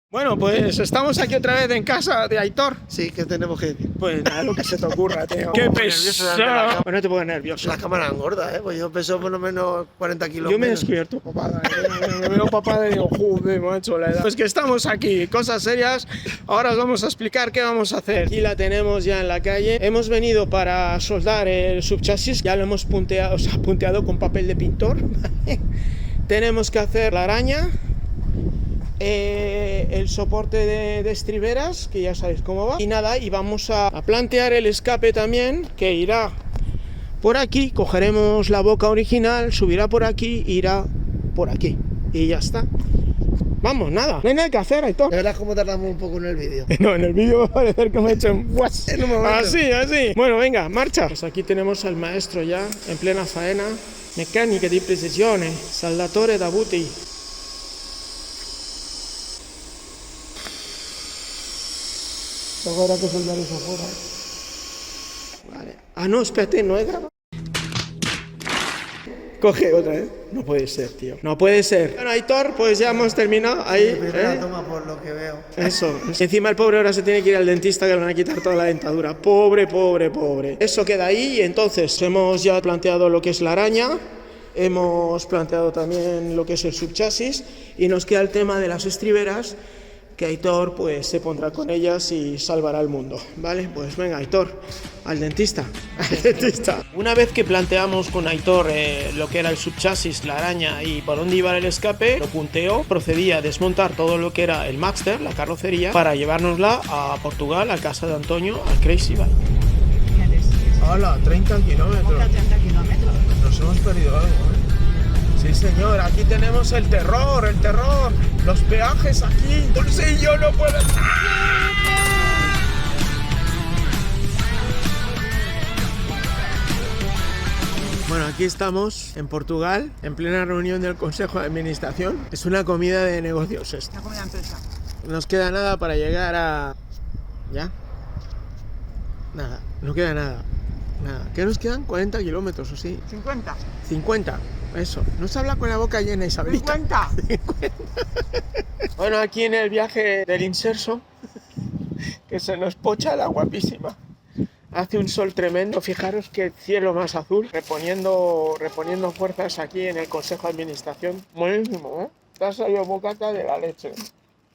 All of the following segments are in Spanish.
Bueno, pues estamos aquí otra vez en casa de Aitor. Sí, ¿qué tenemos que decir? Pues nada, lo que se te ocurra, tío. ¡Qué pesado! Pues no te pongas nervioso. La cámara engorda, ¿eh? Pues yo peso por lo menos 40 kilos Yo me menos. despierto, papada. Me veo papada y digo, joder, macho, la edad. Pues que estamos aquí, cosas serias. Ahora os vamos a explicar qué vamos a hacer. Aquí la tenemos ya en la calle. Hemos venido para soldar el subchasis. Ya lo hemos punteado, o sea, punteado con papel de pintor. ¿Vale? Tenemos que hacer la araña. El soporte de estriberas, que ya sabéis cómo va, y nada, y vamos a plantear el escape también, que irá por aquí, cogeremos la boca original, subirá por aquí, irá por aquí, y ya está. Vamos, nada, no hay nada que hacer, Aitor. Verás cómo tardamos un poco en el vídeo. No, en el vídeo va a parecer que me he hecho un guas. En un momento. Así. Bueno, venga, marcha. Pues aquí tenemos al maestro ya, en plena faena. Meccanica di precisione, saldatore da buti. Ahora que soldar eso afuera. Vale. Ah, no, espérate, no he grabado. Coge otra vez. No puede ser, tío. No puede ser. Bueno, Aitor, pues ya hemos terminado. Ahí. Primera toma por lo que veo. Eso. Encima el pobre ahora se tiene que ir al dentista, que le van a quitar toda la dentadura. Pobre. Eso queda ahí. Y entonces hemos ya planteado lo que es la araña. Hemos planteado también lo que es el subchasis. Y nos queda el tema de las estriberas, que Aitor pues se pondrá con ellas y salvará al mundo, ¿vale? Pues venga, Aitor, al dentista. Una vez que planteamos con Aitor lo que era el subchasis, la araña y por dónde iba el escape, lo punteó, procedía a desmontar todo lo que era el Maxter, la carrocería, para llevárnosla a Portugal, a casa de Antonio, al Crazy Bike. ¡Hala! 30 kilómetros. 30 kilómetros. Nos hemos perdido algo, ¿eh? Sí, señor, aquí tenemos el terror, los peajes aquí, bolsillo no puede. Bueno, aquí estamos en Portugal, en plena reunión del Consejo de Administración. Es una comida de negocios esta. Una comida empresa. Nos queda nada para llegar a... ¿Ya? Nada, no queda nada. ¿Qué nos quedan? 40 kilómetros, ¿o sí? 50. 50, eso. No se habla con la boca llena, Isabelita. 50. Bueno, aquí en el viaje del Inserso, que se nos pocha la guapísima. Hace un sol tremendo, fijaros qué cielo más azul, reponiendo fuerzas aquí en el Consejo de Administración. Buenísimo, ¿eh? Te ha salido bocata de la leche.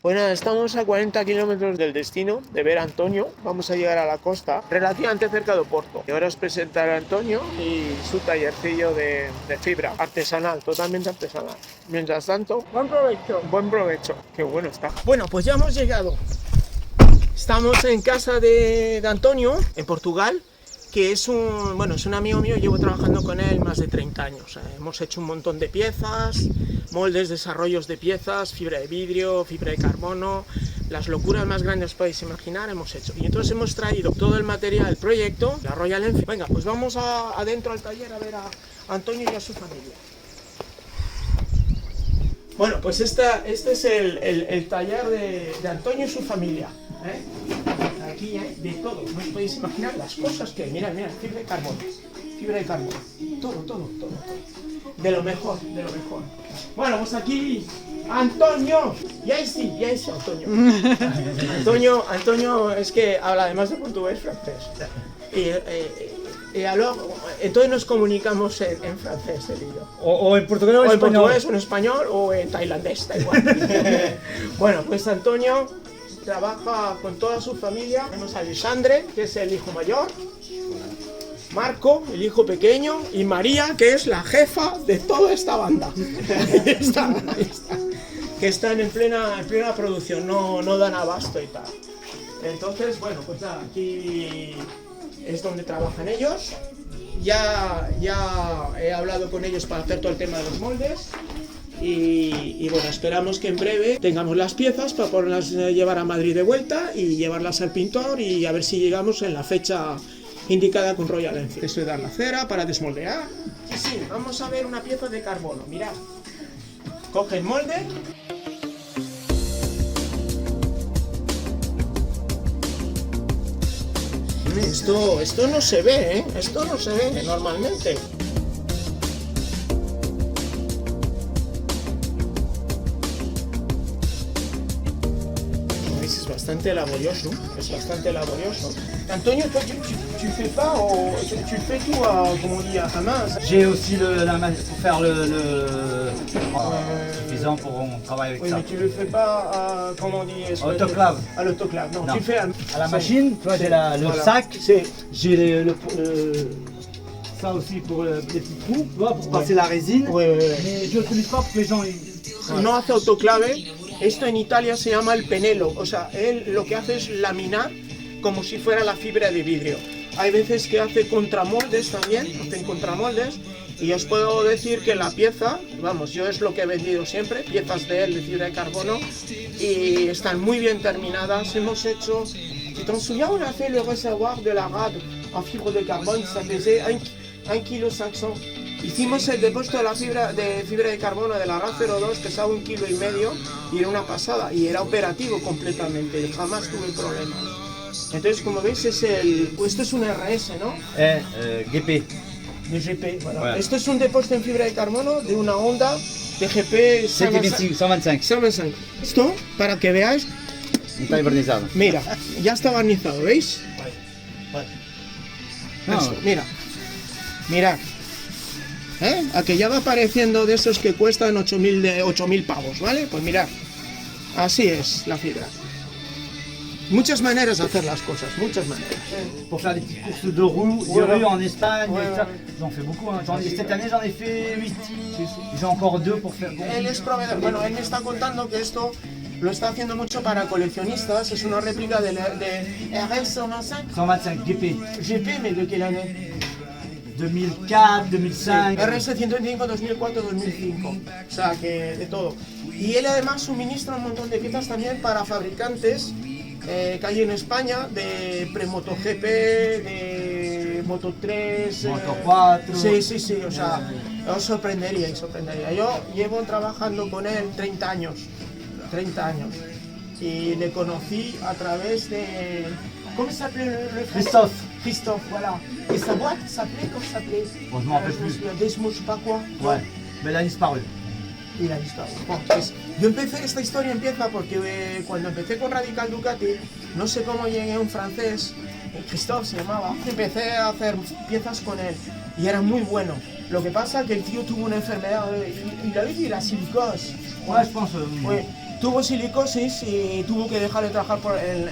Bueno, estamos a 40 kilómetros del destino de ver a Antonio. Vamos a llegar a la costa, relativamente cerca de Porto. Y ahora os presentaré a Antonio y su tallercillo de fibra artesanal, totalmente artesanal. Mientras tanto, Buen provecho. buen provecho. Qué bueno está. Bueno, pues ya hemos llegado. Estamos en casa de Antonio, en Portugal, que es un amigo mío. Llevo trabajando con él más de 30 años. Hemos hecho un montón de piezas, moldes, desarrollos de piezas, fibra de vidrio, fibra de carbono, las locuras más grandes que podéis imaginar hemos hecho. Y entonces hemos traído todo el material, proyecto, la Royal Enfield. Venga, pues vamos adentro al taller a ver a Antonio y a su familia. Bueno, pues este es el taller de Antonio y su familia, ¿eh? Aquí hay de todo, no os podéis imaginar las cosas que hay. Mirad, fibra de carbono, todo. De lo mejor. Bueno, pues aquí Antonio, y ahí sí, Antonio es que habla además de portugués, francés. Entonces nos comunicamos en francés, él y yo. O en portugués o en O en español. portugués, o en español, o en tailandés, da igual. Bueno, pues Antonio trabaja con toda su familia. Tenemos a Alexandre, que es el hijo mayor, Marco, el hijo pequeño, y María, que es la jefa de toda esta banda. Ahí está. Que están en plena producción, no dan abasto y tal. Entonces, bueno, pues nada, aquí es donde trabajan ellos. Ya he hablado con ellos para hacer todo el tema de los moldes. Y bueno, esperamos que en breve tengamos las piezas para poderlas llevar a Madrid de vuelta y llevarlas al pintor y a ver si llegamos en la fecha indicada con Royal Enfield. Eso es dar la cera para desmoldear. Sí, vamos a ver una pieza de carbono. Mirad, coge el molde. Esto no se ve, ¿eh? Esto no se ve normalmente. bastante laborioso, es bastante laborioso. Antonio, toi, tu fais pas, tu le fais tout, comment on dit, à main ça? J'ai aussi la main pour faire suffisant pour on travaille avec Oui, ça. mais tu le fais pas, comment on dit Autoclave. À l'autoclave, non, Non. tu le fais À la machine, tu vois, j'ai le voilà. sac, C'est j'ai ça aussi pour les petits trous, tu vois, pour passer la résine. ouais, ouais, ouais. Mais je l'utilise pas pour que les gens ils... No hace autoclave. Esto en Italia se llama el penelo. O sea, él lo que hace es laminar como si fuera la fibra de vidrio. Hay veces que hace contramoldes también, hacen contramoldes. Y os puedo decir que la pieza, vamos, yo es lo que he vendido siempre, piezas de él de fibra de carbono, y están muy bien terminadas. Hemos hecho, si te souviens, on a fait le réservoir de la rade en fibre de carbone, ça pesait 1,5 kg. Hicimos el depósito de la fibra de carbono de la RAD 02, pesaba 1,5 kg y era una pasada, y era operativo completamente, jamás tuve problemas. Entonces, como veis, esto es un RS, ¿no? GP. De GP, voilà. Ouais. Esto es un depósito en fibra de carbono de una Honda de GP 125. 125. Esto, para que veáis, Está barnizado. mira, ya está barnizado, ¿veis? No. Esto, mira, mirad. A que ya va apareciendo de esos que cuestan 8.000 pavos, ¿vale? Pues mirad, así es la fibra. Muchas maneras de hacer las cosas, muchas maneras. Pour faire des petites courses de rue en Espagne, Ouais, et ça. ouais. J'en fais beaucoup. Hein. Cette année, j'en ai fait 8. J'ai encore 2 pour faire. Bon. Él es proveedor, bueno, él me está contando que esto lo está haciendo mucho para coleccionistas, es una réplica de RS125 125 GP. GP, mais de quelle année? 2004, 2005. RS125 2004, 2005, o sea que de todo. Y él además suministra un montón de piezas también para fabricantes que hay en España, de pre-MotoGP, de Moto 3, Moto 4. Sí, o sea, os sorprendería. Yo llevo trabajando con él 30 años, y le conocí a través de... ¿Cómo se llama le frère? Christophe, voilà. Et sa boîte s'appelait, comment ça s'appelait? Bon, je m'en rappelle plus. Desmo, je sais pas quoi. Ouais, mais elle a disparu. Y la historia. Bueno, pues, yo empecé, esta historia empieza porque cuando empecé con Radical Ducati, no sé cómo llegué a un francés, Christophe se llamaba, empecé a hacer piezas con él y era muy bueno. Lo que pasa que el tío tuvo una enfermedad, y la la silicosis. Ouais, je pense. Tuvo silicosis y tuvo que dejar de trabajar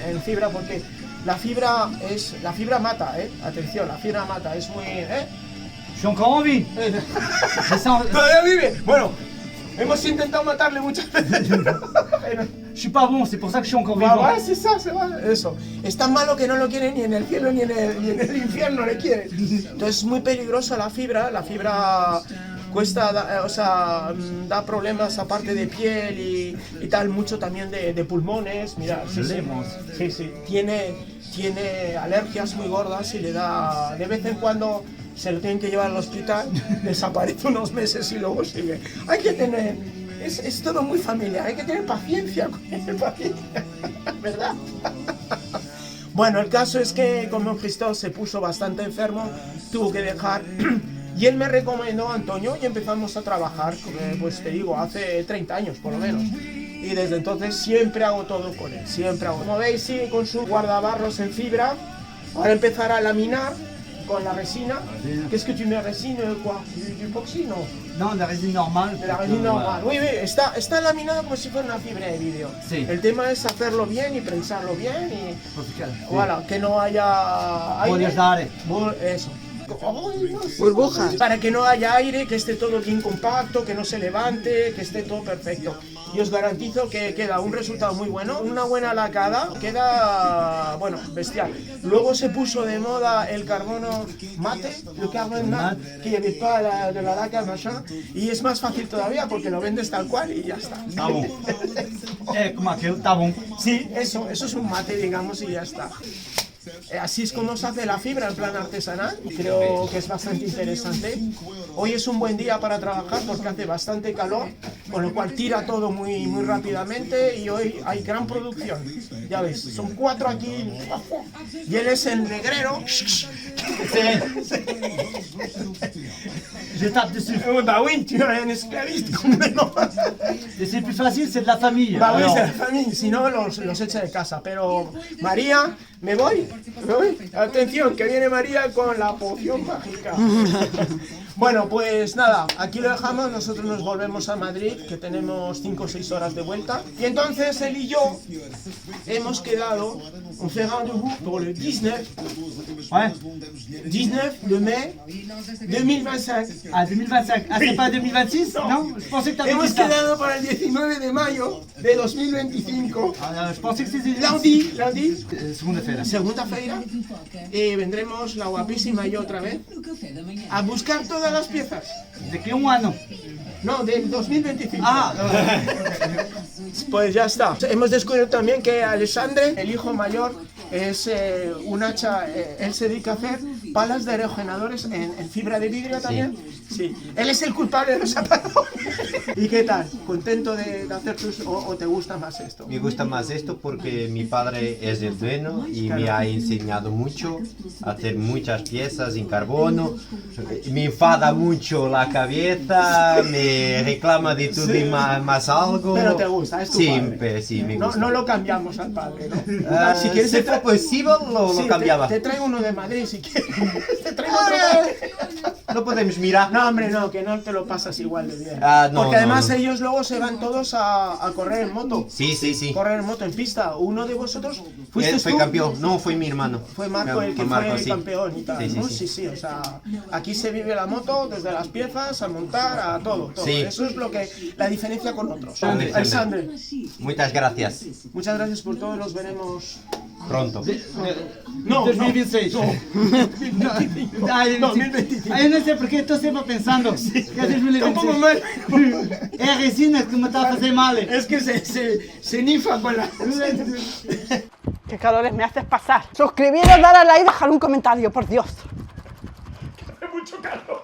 en fibra porque la fibra mata, atención, la fibra mata, es muy... Je suis encore en vie. Todavía vive. Bueno, hemos intentado matarle muchas veces. Je suis pas bon, c'est pour ça que je suis encore Va, vivant. c'est ça, c'est vrai. Eso. Es tan malo que no lo quiere ni en el cielo ni en el infierno le quiere. Entonces es muy peligrosa la fibra cuesta, da problemas aparte de piel y tal, mucho también de pulmones. Mira, sí, tiene alergias muy gordas y le da, de vez en cuando se lo tienen que llevar al hospital, desaparece unos meses y luego sigue. Hay que tener, es todo muy familiar, hay que tener paciencia con él, paciencia, ¿verdad? Bueno, el caso es que como Christophe se puso bastante enfermo, tuvo que dejar. Y él me recomendó a Antonio y empezamos a trabajar, pues te digo, hace 30 años por lo menos. Y desde entonces siempre hago todo con él, siempre hago. Como veis, sigue con su guardabarros en fibra. Ahora empezará a laminar con la resina. Qu'est-ce que tu mets resine quoi? Du epoxy, no? Non, de la résine normale. De la resina normal. Oui, está laminado como si fuera una fibra de vidrio. Sí. El tema es hacerlo bien y prensarlo bien y... Sí. Voilà, que no haya aire. Bollas de aire. Eso. Burbujas. Para que no haya aire, que esté todo bien compacto, que no se levante, que esté todo perfecto. Y os garantizo que queda un resultado muy bueno, una buena lacada, queda, bueno, bestial. Luego se puso de moda el carbono mate, el carbon mate, que lleve pas de la laca, machin, y es más fácil todavía porque lo vendes tal cual y ya está. Está bon. Comment que está bon. Sí, eso es un mate, digamos, y ya está. Así es como se hace la fibra en plan artesanal y creo que es bastante interesante. Hoy es un buen día para trabajar porque hace bastante calor, con lo cual tira todo muy rápidamente y hoy hay gran producción. Ya ves, son 4 aquí y él es el negrero. Je tape dessus. Bah oui, tu es un esclaviste complètement. Et c'est plus facile, c'est de la famille. Bah oui, Alors, c'est la familia, si no los echa de casa. Pero María, me voy. Atención, que viene María con la poción mágica. Bueno, pues nada, aquí lo dejamos, nosotros nos volvemos a Madrid, que tenemos 5 o 6 horas de vuelta. Y entonces él y yo hemos quedado, on fait rendez-vous pour le 19 ouais. de mai 2025. Ah, 2025. Ah, c'est pas 2026? Non, je pensais que t'avais dit Hemos ça. quedado para el 19 de mayo de 2025. Ah, je pensais que c'était Lundi, Segunda-feira. segunda-feira, y vendremos la guapísima y yo otra vez a buscar todas las piezas. De que un ano. No, del 2025. Ah, Pues ya está. Hemos descubierto también que Alexandre, el hijo mayor, es un hacha, él se dedica a hacer palas de regenadores en fibra de vidrio también. Sí. Él es el culpable de los zapatos. ¿Y qué tal? ¿Contento de hacer tus o te gusta más esto? Me gusta más esto porque mi padre es el dueño y me ha enseñado mucho a hacer muchas piezas en carbono. Me enfada mucho la cabeza, me reclama de todo y más algo. Pero te gusta, es tu Siempre, padre. sí, me No, gusta. no lo cambiamos al padre, ¿no? Si quieres, si fue posible, lo Sí, cambiaba. te traigo uno de Madrid si quieres. Te traigo otro. No podemos mirar. No, hombre, no, que no te lo pasas igual de bien. Ah, no, Porque no, además no. ellos luego se van todos a correr en moto. Sí, sí, sí. Correr en moto en pista. Uno de vosotros fuiste Él fue tú. campeón, no fue mi hermano. Fue Marco el que Marco, fue sí. campeón y tal, Sí, sí, ¿no? sí. Sí, sí, o sea, aquí se vive la moto desde las piezas, a montar, a todo. Sí. Eso es lo que la diferencia con otros. Alexandre. Alexandre, Muchas gracias. muchas gracias por todo, nos veremos. Pronto. No, 2026. Ah, 2025. Ah, eu não sei porque estou sempre pensando que é Está un poco 2026. mal. É a resina que me está a fazer mal. Es que se nifa con la. Qué calores me haces pasar. Suscribiros, dar a like y dejar un comentario, por Dios. Mucho calor.